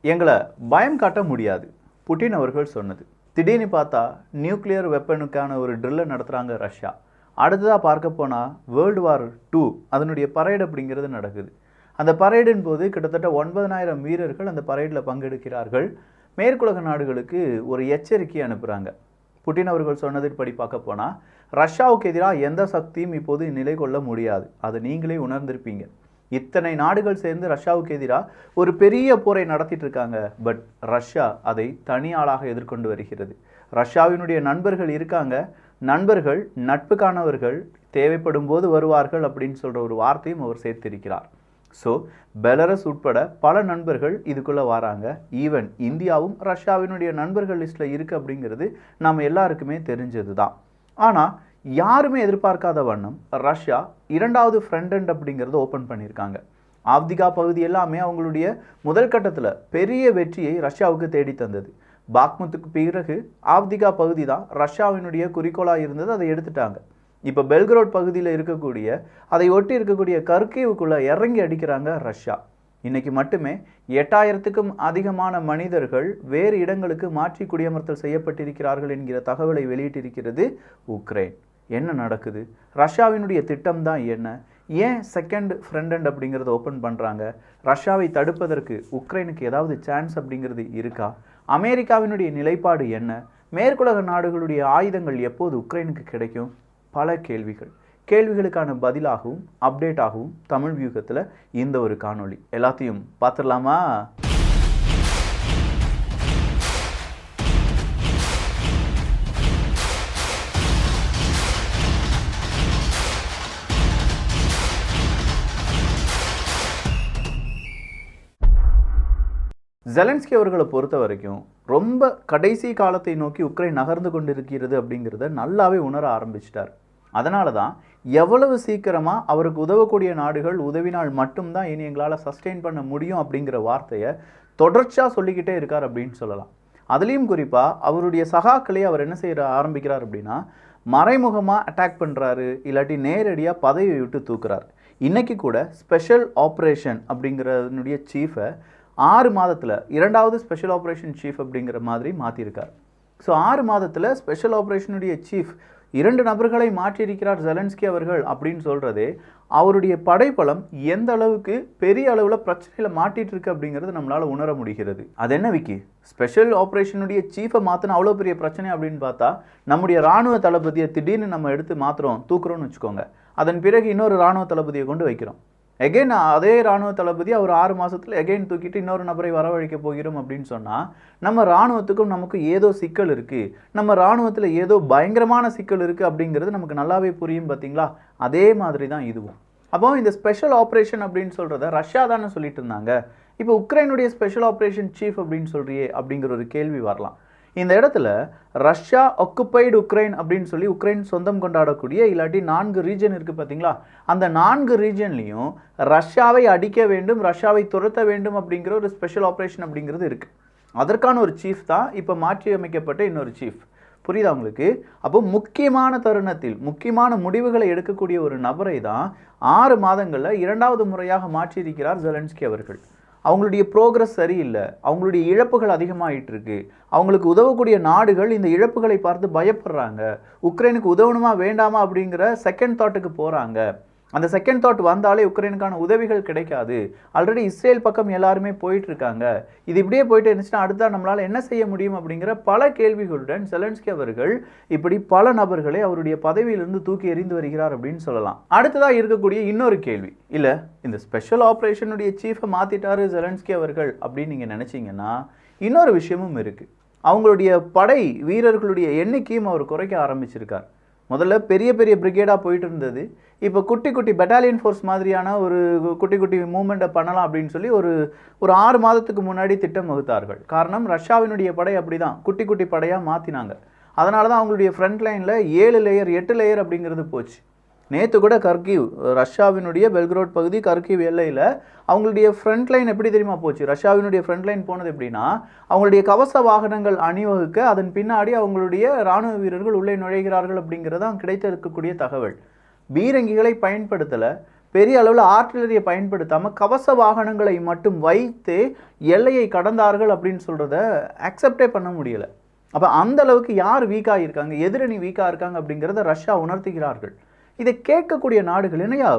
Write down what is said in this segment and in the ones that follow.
எங்களை பயம் காட்ட முடியாது புட்டின் அவர்கள் சொன்னது. திடீர்னு பார்த்தா நியூக்ளியர் வெப்பனுக்கான ஒரு ட்ரில்லை நடத்துகிறாங்க ரஷ்யா. அடுத்ததாக பார்க்க போனால் வேர்ல்டு வார் 2 அதனுடைய பரேடு அப்படிங்கிறது நடக்குது. அந்த பரேடின் போது கிட்டத்தட்ட 9,000 வீரர்கள் அந்த பரேடில் பங்கெடுக்கிறார்கள். மேற்குலக நாடுகளுக்கு ஒரு எச்சரிக்கை அனுப்புகிறாங்க. புட்டின் அவர்கள் சொன்னதின்படி பார்க்க போனால் ரஷ்யாவுக்கு எதிராக எந்த சக்தியும் இப்போது நிலை கொள்ள முடியாது. அதை நீங்களே உணர்ந்திருப்பீங்க. இத்தனை நாடுகள் சேர்ந்து ரஷ்யாவுக்கு எதிராக ஒரு பெரிய போரை நடத்திட்டு இருக்காங்க. பட் ரஷ்யா அதை தனி ஆளாக எதிர்கொண்டு வருகிறது. ரஷ்யாவினுடைய நண்பர்கள் இருக்காங்க. நண்பர்கள் நட்புக்கானவர்கள் தேவைப்படும் போது வருவார்கள் அப்படின்னு சொல்கிற ஒரு வார்த்தையும் அவர் சேர்த்திருக்கிறார். ஸோ பெலரஸ் உட்பட பல நண்பர்கள் இதுக்குள்ளே வராங்க. ஈவன் இந்தியாவும் ரஷ்யாவினுடைய நண்பர்கள் லிஸ்ட்டில் இருக்குது அப்படிங்கிறது நம்ம எல்லாருக்குமே தெரிஞ்சது தான். ஆனால் யாருமே எதிர்பார்க்காத வண்ணம் ரஷ்யா 2வது ஃப்ரண்ட் எண்ட் அப்படிங்கிறத ஓப்பன் பண்ணியிருக்காங்க. ஆவ்திகா பகுதி எல்லாமே அவங்களுடைய முதல் கட்டத்தில் பெரிய வெற்றியை ரஷ்யாவுக்கு தேடி தந்தது. பாக்முத்துக்கு பிறகு ஆவ்திகா பகுதி தான் ரஷ்யாவினுடைய குறிக்கோளாக இருந்தது. அதை எடுத்துட்டாங்க. இப்போ பெல்கரோட் பகுதியில் இருக்கக்கூடிய அதை ஒட்டி இருக்கக்கூடிய கர்கீவுக்குள்ளே இறங்கி அடிக்கிறாங்க ரஷ்யா. இன்னைக்கு மட்டுமே 8,000க்கும் அதிகமான மனிதர்கள் வேறு இடங்களுக்கு மாற்றி குடியமர்த்தல் செய்யப்பட்டிருக்கிறார்கள் என்கிற தகவலை வெளியிட்டிருக்கிறது உக்ரைன். என்ன நடக்குது? ரஷ்யாவினுடைய திட்டம் தான் என்ன? ஏன் செகண்ட் ஃப்ரண்ட் எண்ட் அப்படிங்கிறத ஓப்பன் பண்ணுறாங்க? ரஷ்யாவை தடுப்பதற்கு உக்ரைனுக்கு ஏதாவது சான்ஸ் அப்படிங்கிறது இருக்கா? அமெரிக்காவினுடைய நிலைப்பாடு என்ன? மேற்குலக நாடுகளுடைய ஆயுதங்கள் எப்போது உக்ரைனுக்கு கிடைக்கும்? பல கேள்விகளுக்கான பதிலாகவும் அப்டேட் ஆகவும் தமிழ் வியூகத்தில் இந்த ஒரு காணொளி. எல்லாத்தையும் பார்த்துடலாமா? ஜெலன்ஸ்கி அவர்களை பொறுத்த வரைக்கும் ரொம்ப கடைசி காலத்தை நோக்கி உக்ரைன் நகர்ந்து கொண்டிருக்கிறது அப்படிங்கிறத நல்லாவே உணர ஆரம்பிச்சிட்டார். அதனால தான் எவ்வளவு சீக்கிரமாக அவருக்கு உதவக்கூடிய நாடுகள் உதவினால் மட்டும்தான் இனி எங்களால் சஸ்டெயின் பண்ண முடியும் அப்படிங்கிற வார்த்தையை தொடர்ச்சியாக சொல்லிக்கிட்டே இருக்கார் அப்படின்னு சொல்லலாம். அதுலேயும் குறிப்பாக அவருடைய சகாக்களே அவர் என்ன செய்ய ஆரம்பிக்கிறார் அப்படின்னா மறைமுகமாக அட்டாக் பண்ணுறாரு, இல்லாட்டி நேரடியாக பதவியை விட்டு தூக்குறார். இன்றைக்கி கூட ஸ்பெஷல் ஆப்ரேஷன் அப்படிங்கிறனுடைய சீஃபை 6 மாதத்தில் 2வது ஸ்பெஷல் ஆப்ரேஷன் சீஃப் அப்படிங்கிற மாதிரி மாற்றிருக்கார். ஸோ 6 மாதத்தில் ஸ்பெஷல் ஆப்ரேஷனுடைய சீஃப் 2 நபர்களை மாற்றியிருக்கிறார் ஜெலன்ஸ்கி அவர்கள் அப்படின்னு சொல்கிறதே அவருடைய படைப்பலம் எந்த அளவுக்கு பெரிய அளவில் பிரச்சனையில் மாட்டிகிட்டு இருக்கு அப்படிங்கிறது நம்மளால் உணர முடிகிறது. அது என்ன விக்கி, ஸ்பெஷல் ஆப்ரேஷனுடைய சீஃபை மாற்றின அவ்வளோ பெரிய பிரச்சனை அப்படின்னு பார்த்தா நம்முடைய இராணுவ தளபதியை திடீர்னு நம்ம எடுத்து மாற்றுறோம், தூக்குறோம்னு வச்சுக்கோங்க. அதன் பிறகு இன்னொரு இராணுவ தளபதியை கொண்டு வைக்கிறோம். எகெயின் அதே இராணுவ தளபதி அவர் 6 மாதத்தில் எகெயின் தூக்கிட்டு இன்னொரு நபரை வரவழைக்க போகிறோம் அப்படின்னு சொன்னால் நம்ம இராணுவத்துக்கும் நமக்கு ஏதோ சிக்கல் இருக்குது, நம்ம இராணுவத்தில் ஏதோ பயங்கரமான சிக்கல் இருக்குது அப்படிங்கிறது நமக்கு நல்லாவே புரியும். பார்த்தீங்களா? அதே மாதிரி தான் இதுவும். அப்போ இந்த ஸ்பெஷல் ஆப்ரேஷன் அப்படின்னு சொல்கிறத ரஷ்யா தானே சொல்லிட்டு இருந்தாங்க. இப்போ உக்ரைனுடைய ஸ்பெஷல் ஆப்ரேஷன் சீஃப் அப்படின்னு சொல்கிறியே அப்படிங்கிற ஒரு கேள்வி வரலாம். இந்த இடத்துல ரஷ்யா ஆக்குபைடு உக்ரைன் அப்படின்னு சொல்லி உக்ரைன் சொந்தம் கொண்டாடக்கூடிய இல்லாட்டி 4 ரீஜன் இருக்குது பார்த்தீங்களா? அந்த 4 ரீஜன்லேயும் ரஷ்யாவை அடிக்க வேண்டும், ரஷ்யாவை துரத்த வேண்டும் அப்படிங்கிற ஒரு ஸ்பெஷல் ஆப்ரேஷன் அப்படிங்கிறது இருக்குது. அதற்கான ஒரு சீஃப் தான் இப்போ மாற்றி அமைக்கப்பட்ட இன்னொரு சீஃப். புரியுதா உங்களுக்கு? அப்போ முக்கியமான தருணத்தில் முக்கியமான முடிவுகளை எடுக்கக்கூடிய ஒரு நபரை தான் 6 மாதங்களில் 2வது முறையாக மாற்றியிருக்கிறார் ஜெலன்ஸ்கி அவர்கள். அவங்களுடைய ப்ரோக்ரஸ் சரியில்லை, அவங்களுடைய இழப்புகள் அதிகமாகிட்டு இருக்கு, அவங்களுக்கு உதவக்கூடிய நாடுகள் இந்த இழப்புகளை பார்த்து பயப்படுறாங்க, உக்ரைனுக்கு உதவணுமா வேண்டாமா அப்படிங்கிற செகண்ட் தாட்டுக்கு போகிறாங்க. அந்த செகண்ட் தாட் வந்தாலே உக்ரைனுக்கான உதவிகள் கிடைக்காது. ஆல்ரெடி இஸ்ரேல் பக்கம் எல்லாருமே போயிட்டு இருக்காங்க. இது இப்படியே போயிட்டு இருந்துச்சுன்னா அடுத்தா நம்மளால் என்ன செய்ய முடியும் அப்படிங்கிற பல கேள்விகளுடன் ஜெலன்ஸ்கி அவர்கள் இப்படி பல நபர்களை அவருடைய பதவியிலிருந்து தூக்கி எறிந்து வருகிறார் அப்படின்னு சொல்லலாம். அடுத்ததாக இருக்கக்கூடிய இன்னொரு கேள்வி, இல்லை இந்த ஸ்பெஷல் ஆப்ரேஷனுடைய சீஃபை மாற்றிட்டாரு ஜெலன்ஸ்கி அவர்கள் அப்படின்னு நீங்கள் நினச்சிங்கன்னா இன்னொரு விஷயமும் இருக்குது. அவங்களுடைய படை வீரர்களுடைய எண்ணிக்கையும் அவர் குறைக்க ஆரம்பிச்சிருக்கார். முதல்ல பெரிய பெரிய பிரிகேடாக போயிட்டு இருந்தது. இப்போ குட்டி குட்டி பெட்டாலியன் ஃபோர்ஸ் மாதிரியான ஒரு குட்டி மூவ்மெண்ட்டை பண்ணலாம் அப்படின்னு சொல்லி ஒரு 6 மாதத்துக்கு முன்னாடி திட்டம் வகுத்தார்கள். காரணம் ரஷ்யாவினுடைய படை அப்படி தான் குட்டி படையாக மாற்றினாங்க. அதனால தான் அவங்களுடைய ஃப்ரண்ட் லைனில் 7 லேயர் 8 லேயர் அப்படிங்கிறது போச்சு. நேற்று கூட கர்கீவ், ரஷ்யாவினுடைய பெல்கரோட் பகுதி கர்கீவ் எல்லையில் அவங்களுடைய ஃப்ரண்ட் லைன் எப்படி தெரியுமா போச்சு? ரஷ்யாவினுடைய ஃப்ரண்ட் லைன் போனது எப்படின்னா அவங்களுடைய கவச வாகனங்கள் அணிவகுக்க அதன் பின்னாடி அவங்களுடைய இராணுவ வீரர்கள் உள்ளே நுழைகிறார்கள் அப்படிங்கிறதான் கிடைத்திருக்கக்கூடிய தகவல். பீரங்கிகளை பயன்படுத்தலை, பெரிய அளவில் ஆர்டிலரியை பயன்படுத்தாமல் கவச வாகனங்களை மட்டும் வைத்து எல்லையை கடந்தார்கள் அப்படின்னு சொல்கிறத அக்செப்டே பண்ண முடியலை. அப்போ அந்த அளவுக்கு யார் வீக்காக இருக்காங்க, எதிரணி வீக்காக இருக்காங்க அப்படிங்கிறத ரஷ்யா உணர்த்துகிறார்கள். இதை கேட்கக்கூடிய நாடுகள் என்னையா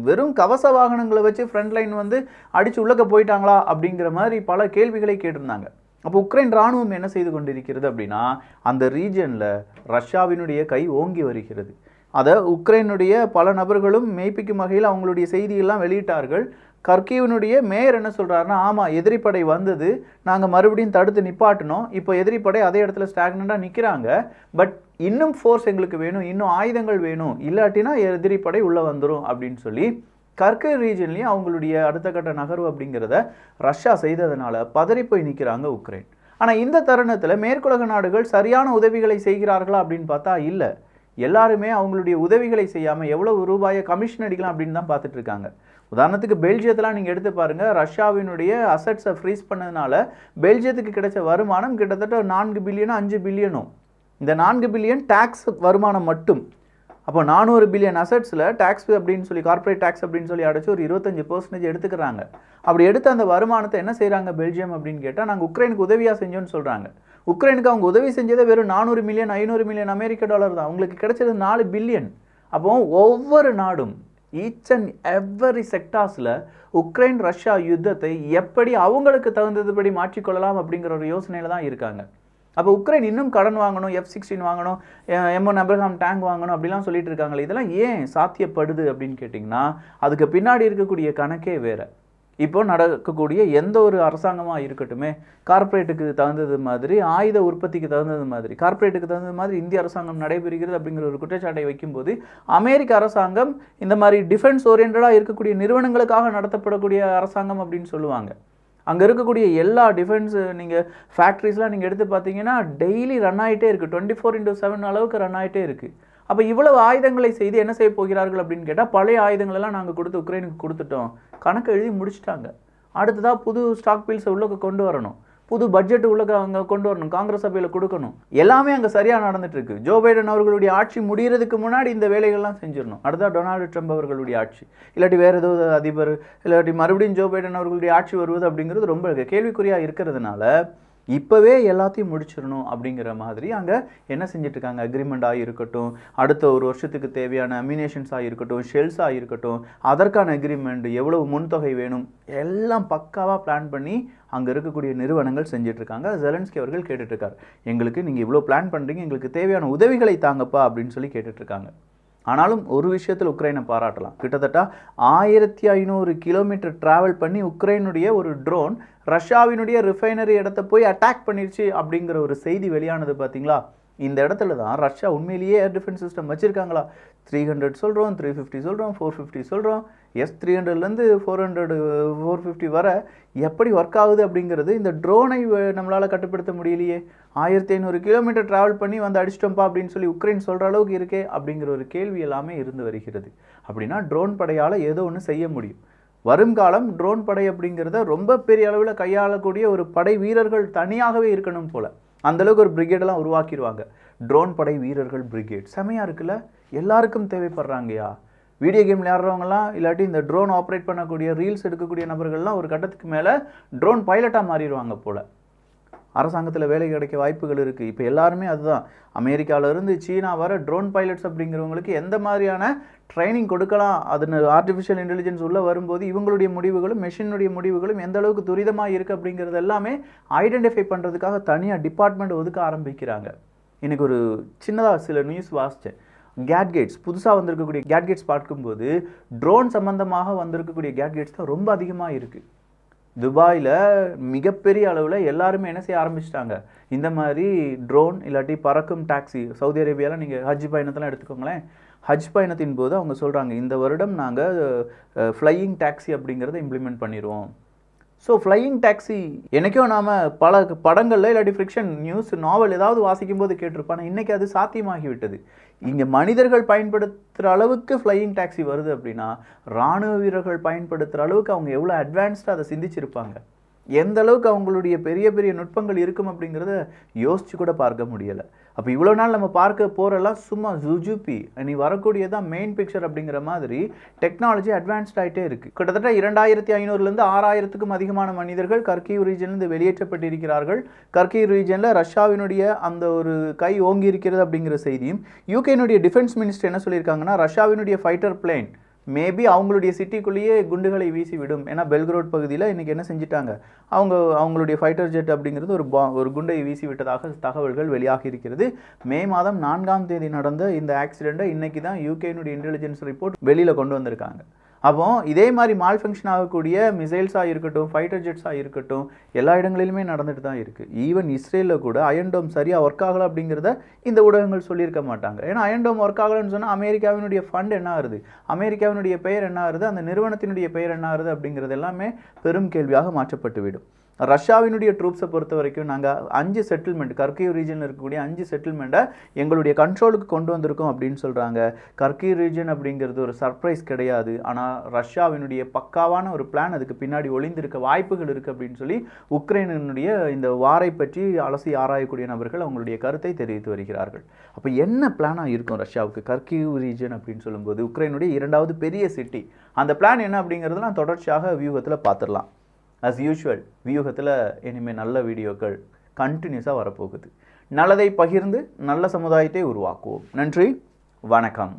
வெறும் கவச வாகனங்களை வச்சு ஃப்ரண்ட் லைன் வந்து அடித்து உள்ளக்க போயிட்டாங்களா அப்படிங்கிற மாதிரி பல கேள்விகளை கேட்டிருந்தாங்க. அப்போ உக்ரைன் இராணுவம் என்ன செய்து கொண்டிருக்கிறது அப்படின்னா, அந்த ரீஜனில் ரஷ்யாவினுடைய கை ஓங்கி வருகிறது. அதை உக்ரைனுடைய பல நபர்களும் மெய்ப்பிக்கும் வகையில் அவங்களுடைய செய்தியெல்லாம் வெளியிட்டார்கள். கர்கீவனுடைய மேயர் என்ன சொல்கிறாருன்னா, ஆமாம் எதிரிப்படை வந்தது, நாங்கள் மறுபடியும் தடுத்து நிப்பாட்டினோம், இப்போ எதிரிப்படை அதே இடத்துல ஸ்டாக்னண்டாக நிற்கிறாங்க, பட் இன்னும் ஃபோர்ஸ் எங்களுக்கு வேணும், இன்னும் ஆயுதங்கள் வேணும், இல்லாட்டினா எதிரிப்படை உள்ளே வந்துடும் அப்படின்னு சொல்லி கர்கே ரீஜன்லேயும் அவங்களுடைய அடுத்த கட்ட நகர்வு அப்படிங்கிறத ரஷ்யா செய்ததுனால பதறி போய் நிற்கிறாங்க உக்ரைன். ஆனால் இந்த தருணத்தில் மேற்குலக நாடுகள் சரியான உதவிகளை செய்கிறார்களா அப்படின்னு பார்த்தா இல்லை. எல்லாருமே அவங்களுடைய உதவிகளை செய்யாமல் எவ்வளவு ரூபாயை கமிஷன் அடிக்கலாம் அப்படின்னு தான் பார்த்துட்டு இருக்காங்க. உதாரணத்துக்கு பெல்ஜியத்தெலாம் நீங்கள் எடுத்து பாருங்கள், ரஷ்யாவினுடைய அசட்ஸை ஃப்ரீஸ் பண்ணதுனால பெல்ஜியத்துக்கு கிடைச்ச வருமானம் கிட்டத்தட்ட 4 பில்லியனோ 5 பில்லியனோ. இந்த 4 பில்லியன் டேக்ஸ் வருமானம் மட்டும். அப்போ 400 பில்லியன் அசட்ஸில் டேக்ஸ் அப்படின்னு சொல்லி கார்ப்பரேட் டேக்ஸ் அப்படின்னு சொல்லி அடைச்சி ஒரு 25% எடுத்துக்கிறாங்க. அப்படி எடுத்து அந்த வருமானத்தை என்ன செய்கிறாங்க பெல்ஜியம் அப்படின்னு கேட்டால், நாங்கள் உக்ரைனுக்கு உதவியாக செஞ்சோன்னு சொல்கிறாங்க. உக்ரைனுக்கு அவங்க உதவி செஞ்சதே வெறும் 400 மில்லியன் 500 மில்லியன் அமெரிக்க டாலர் தான். அவங்களுக்கு கிடைச்சது 4 பில்லியன். அப்போ ஒவ்வொரு நாடும் ஈச் அண்ட் எவ்வரி செக்டார்ஸில் உக்ரைன் ரஷ்யா யுத்தத்தை எப்படி அவங்களுக்கு தகுந்ததுபடி மாற்றிக்கொள்ளலாம் அப்படிங்கிற ஒரு யோசனையில் தான் இருக்காங்க. அப்போ உக்ரைன் இன்னும் கடன் வாங்கணும், F-16 வாங்கணும், M1 அப்ரஹாம் டேங்க் வாங்கணும் அப்படிலாம் சொல்லிட்டு இருக்காங்களே, இதெல்லாம் ஏன் சாத்தியப்படுது அப்படின்னு கேட்டிங்கன்னா, அதுக்கு பின்னாடி இருக்கக்கூடிய கணக்கே வேறு. இப்போ நடக்கக்கூடிய எந்த ஒரு அரசாங்கமாக இருக்கட்டுமே, கார்ப்பரேட்டுக்கு தகுந்தது மாதிரி, ஆயுத உற்பத்திக்கு தகுந்தது மாதிரி, கார்ப்பரேட்டுக்கு தகுந்தது மாதிரி இந்திய அரசாங்கம் நடைபெறுகிறது அப்படிங்கிற ஒரு குற்றச்சாட்டை வைக்கும்போது, அமெரிக்க அரசாங்கம் இந்த மாதிரி டிஃபென்ஸ் ஓரியன்டாக இருக்கக்கூடிய நிறுவனங்களுக்காக நடத்தப்படக்கூடிய அரசாங்கம் அப்படின்னு சொல்லுவாங்க. அங்கே இருக்கக்கூடிய எல்லா டிஃபென்ஸ் நீங்கள் ஃபேக்ட்ரிஸ்லாம் நீங்கள் எடுத்து பார்த்தீங்கன்னா டெய்லி ரன் ஆகிட்டே இருக்குது, 24/7 அளவுக்கு ரன் ஆகிட்டே இருக்குது. அப்போ இவ்வளவு ஆயுதங்களை செய்து என்ன செய்ய போகிறார்கள் அப்படின்னு கேட்டால், பழைய ஆயுதங்களெல்லாம் நாங்கள் கொடுத்து உக்ரைனுக்கு கொடுத்துட்டோம், கணக்கு எழுதி முடிச்சிட்டாங்க. அடுத்ததாக புது ஸ்டாக் பீல்ஸை உள்ளே கொண்டு வரணும், புது பட்ஜெட் உள்ள அங்கே கொண்டு வரணும், காங்கிரஸ் சபையில் கொடுக்கணும். எல்லாமே அங்கே சரியாக நடந்துட்டு இருக்கு. ஜோ பைடன் அவர்களுடைய ஆட்சி முடிகிறதுக்கு முன்னாடி இந்த வேலைகள்லாம் செஞ்சிடணும். அடுத்தா டொனால்டு ட்ரம்ப் அவர்களுடைய ஆட்சி, இல்லாட்டி வேறு ஏதோ அதிபர், இல்லாட்டி மறுபடியும் ஜோ பைடன் அவர்களுடைய ஆட்சி வருவது அப்படிங்கிறது ரொம்ப கேள்விக்குறியாக இருக்கிறதுனால இப்போவே எல்லாத்தையும் முடிச்சிடணும் அப்படிங்கிற மாதிரி அங்கே என்ன செஞ்சிட்ருக்காங்க, அக்ரிமெண்ட்டாக இருக்கட்டும், அடுத்த ஒரு வருஷத்துக்கு தேவையான அம்யூனேஷன்ஸாக இருக்கட்டும், ஷெல்ஸாக இருக்கட்டும், அதற்கான அக்ரிமெண்ட் எவ்வளவு முன்தொகை வேணும் எல்லாம் பக்காவாக பிளான் பண்ணி அங்கே இருக்கக்கூடிய நிறுவனங்கள் செஞ்சிட்ருக்காங்க. ஜெலன்ஸ்கி அவர்கள் கேட்டுட்ருக்கார், எங்களுக்கு நீங்கள் இவ்வளோ பிளான் பண்ணுறீங்க, எங்களுக்கு தேவையான உதவிகளை தாங்கப்பா அப்படின்னு சொல்லி கேட்டுட்ருக்காங்க. ஆனாலும் ஒரு விஷயத்தில் உக்ரைனை பாராட்டலாம். கிட்டத்தட்ட 1500 கிலோமீட்டர் ட்ராவல் பண்ணி உக்ரைனுடைய ஒரு ட்ரோன் ரஷ்யாவினுடைய ரிஃபைனரி இடத்த போய் அட்டாக் பண்ணிருச்சு அப்படிங்கிற ஒரு செய்தி வெளியானது பார்த்தீங்களா? இந்த இடத்துல தான் ரஷ்யா உண்மையிலேயே ஏர் டிஃபென்ஸ் சிஸ்டம் வச்சுருக்காங்களா? 300 சொல்கிறோம், 350 சொல்கிறோம், 450 சொல்கிறோம். S-300லேருந்து 400 450 வர எப்படி ஒர்க் ஆகுது அப்படிங்கிறது இந்த ட்ரோனை நம்மளால் கட்டுப்படுத்த முடியலையே. 1500 கிலோமீட்டர் ட்ராவல் பண்ணி வந்து அடிச்சிட்டோம்ப்பா அப்படின்னு சொல்லி உக்ரைன் சொல்கிற அளவுக்கு இருக்கே அப்படிங்கிற ஒரு கேள்வி எல்லாமே இருந்து வருகிறது. அப்படின்னா ட்ரோன் படையால் ஏதோ ஒன்று செய்ய முடியும். வருங்காலம் ட்ரோன் படை அப்படிங்கிறத ரொம்ப பெரிய அளவில் கையாளக்கூடிய ஒரு படை வீரர்கள் தனியாகவே இருக்கணும் போல், அந்தளவுக்கு ஒரு பிரிகேடெல்லாம் உருவாக்கிடுவாங்க. ட்ரோன் படை வீரர்கள் பிரிகேட் செமையாக இருக்குல்ல, எல்லாருக்கும் தேவைப்படுறாங்கயா. வீடியோ கேம் விளையாடுறவங்கலாம் இல்லாட்டி இந்த ட்ரோன் ஆப்ரேட் பண்ணக்கூடிய ரீல்ஸ் எடுக்கக்கூடிய நபர்கள்லாம் ஒரு கட்டத்துக்கு மேலே ட்ரோன் பைலட்டாக மாறிடுவாங்க போல். அரசாங்கத்தில் வேலை கிடைக்க வாய்ப்புகள் இருக்குது. இப்போ எல்லாருமே அதுதான், அமெரிக்காவிலேருந்து சீனா வர ட்ரோன் பைலட்ஸ் அப்படிங்கிறவங்களுக்கு எந்த மாதிரியான ட்ரைனிங் கொடுக்கலாம், அது ஆர்டிஃபிஷியல் இன்டெலிஜென்ஸ் உள்ளே வரும்போது இவங்களுடைய முடிவுகளும் மெஷினுடைய முடிவுகளும் எந்த அளவுக்கு துரிதமாக இருக்குது அப்படிங்கிறது எல்லாமே ஐடென்டிஃபை பண்ணுறதுக்காக தனியாக டிபார்ட்மெண்ட் ஒதுக்க ஆரம்பிக்கிறாங்க. இன்றைக்கி ஒரு சின்னதாக சில நியூஸ் வாசித்தேன். கேட்கெட்ஸ் புதுசாக வந்திருக்கக்கூடிய கேட்கெட்ஸ் பார்க்கும்போது ட்ரோன் சம்மந்தமாக வந்திருக்கக்கூடிய கேட்கெட்ஸ் தான் ரொம்ப அதிகமாக இருக்குது. துபாயில் மிகப்பெரிய அளவில் எல்லாருமே என்ன செய்ய ஆரம்பிச்சிட்டாங்க, இந்த மாதிரி ட்ரோன் இல்லாட்டி பறக்கும் டாக்ஸி. சவுதி அரேபியாவில் நீங்கள் ஹஜ் பயணத்தெல்லாம் எடுத்துக்கோங்களேன், ஹஜ் பயணத்தின் போது அவங்க சொல்கிறாங்க, இந்த வருடம் நாங்கள் ஃப்ளையிங் டாக்ஸி அப்படிங்கிறத இம்ப்ளிமெண்ட் பண்ணிடுவோம். ஸோ ஃப்ளையிங் டாக்ஸி என்றைக்கோ நாம் பல படங்களில் இல்லாட்டி ஃபிக்ஷன் நியூஸ் நாவல் ஏதாவது வாசிக்கும் போது கேட்டிருப்பாங்க. இன்றைக்கி அது சாத்தியமாகிவிட்டது. இங்கே மனிதர்கள் பயன்படுத்துகிற அளவுக்கு ஃப்ளையிங் டாக்ஸி வருது அப்படின்னா இராணுவ வீரர்கள் பயன்படுத்துகிற அளவுக்கு அவங்க எவ்வளோ அட்வான்ஸ்டாக அதை சிந்திச்சிருப்பாங்க, எந்த அளவுக்கு அவங்களுடைய பெரிய பெரிய நுட்பங்கள் இருக்கும் அப்படிங்கிறத யோசித்து கூட பார்க்க முடியலை. அப்போ இவ்வளோ நாள் நம்ம பார்க்க போகிறெல்லாம் சும்மா ஜுஜுபி, நீ வரக்கூடியதான் மெயின் பிக்சர் அப்படிங்கிற மாதிரி டெக்னாலஜி அட்வான்ஸ்ட் ஆகிட்டே இருக்குது. கிட்டத்தட்ட 2500லேருந்து 6000த்துக்கும் அதிகமான மனிதர்கள் கர்கிவ் ரீஜன்லேருந்து வெளியேற்றப்பட்டிருக்கிறார்கள். கர்கிவ் ரீஜனில் ரஷ்யாவினுடைய அந்த ஒரு கை ஓங்கி இருக்கிறது அப்படிங்கிற செய்தியும், யூகேனுடைய டிஃபென்ஸ் மினிஸ்டர் என்ன சொல்லியிருக்காங்கன்னா, ரஷ்யாவினுடைய ஃபைட்டர் பிளேன் மேபி அவங்களுடைய சிட்டிக்குள்ளேயே குண்டுகளை வீசி விடும். ஏன்னா பெல்கிரோட் பகுதியில் இன்றைக்கி என்ன செஞ்சுட்டாங்க, அவங்களுடைய ஃபைட்டர் ஜெட் அப்படிங்கிறது ஒரு குண்டை வீசி விட்டதாக தகவல்கள் வெளியாகி இருக்கிறது. மே மாதம் 4ஆம் தேதி நடந்த இந்த ஆக்சிடெண்ட்டை இன்றைக்கி தான் யூகேனுடைய இன்டெலிஜென்ஸ் ரிப்போர்ட் வெளியில் கொண்டு வந்திருக்காங்க. அப்போ இதே மாதிரி மால் ஃபங்க்ஷன் ஆகக்கூடிய மிசைல்ஸாக இருக்கட்டும், ஃபைட்டர் ஜெட்ஸாக இருக்கட்டும், எல்லா இடங்களிலுமே நடந்துட்டு தான் இருக்குது. ஈவன் இஸ்ரேலில் கூட அயன்டோம் சரியாக ஒர்க் ஆகலை அப்படிங்கிறத இந்த ஊடகங்கள் சொல்லியிருக்க மாட்டாங்க. ஏன்னா அயன்டோம் ஒர்க் ஆகலைன்னு சொன்னால் அமெரிக்காவினுடைய ஃபண்ட் என்ன ஆகுது, அமெரிக்காவினுடைய பெயர் என்ன ஆகுது, அந்த நிறுவனத்தினுடைய பெயர் என்ன ஆகுது அப்படிங்கிறது எல்லாமே பெரும் கேள்வியாக மாற்றப்பட்டு விடும். ரஷ்யாவினுடைய ட்ரூப்ஸை பொறுத்த வரைக்கும் நாங்கள் 5 செட்டில்மெண்ட், கர்கிவ் ரீஜனில் இருக்கக்கூடிய 5 செட்டில்மெண்ட்டை எங்களுடைய கண்ட்ரோலுக்கு கொண்டு வந்திருக்கோம் அப்படின்னு சொல்கிறாங்க. கர்கிவ் ரீஜன் அப்படிங்கிறது ஒரு சர்ப்ரைஸ் கிடையாது, ஆனால் ரஷ்யாவினுடைய பக்காவான ஒரு பிளான் அதுக்கு பின்னாடி ஒளிந்திருக்க வாய்ப்புகள் இருக்குது அப்படின்னு சொல்லி உக்ரைனுடைய இந்த வாரை பற்றி அலசி ஆராயக்கூடிய நபர்கள் அவங்களுடைய கருத்தை தெரிவித்து வருகிறார்கள். அப்போ என்ன பிளானாக இருக்கும் ரஷ்யாவுக்கு கர்கிவ் ரீஜன் அப்படின்னு சொல்லும்போது, உக்ரைனுடைய 2வது பெரிய சிட்டி, அந்த பிளான் என்ன அப்படிங்கிறதுலாம் தொடர்ச்சியாக வியூகத்தில் பார்த்துடலாம். அஸ் யூஷுவல் வியூகத்தில் இனிமேல் நல்ல வீடியோக்கள் கண்டினியூஸாக வரப்போகுது. நல்லதை பகிர்ந்து நல்ல சமுதாயத்தை உருவாக்குவோம். நன்றி, வணக்கம்.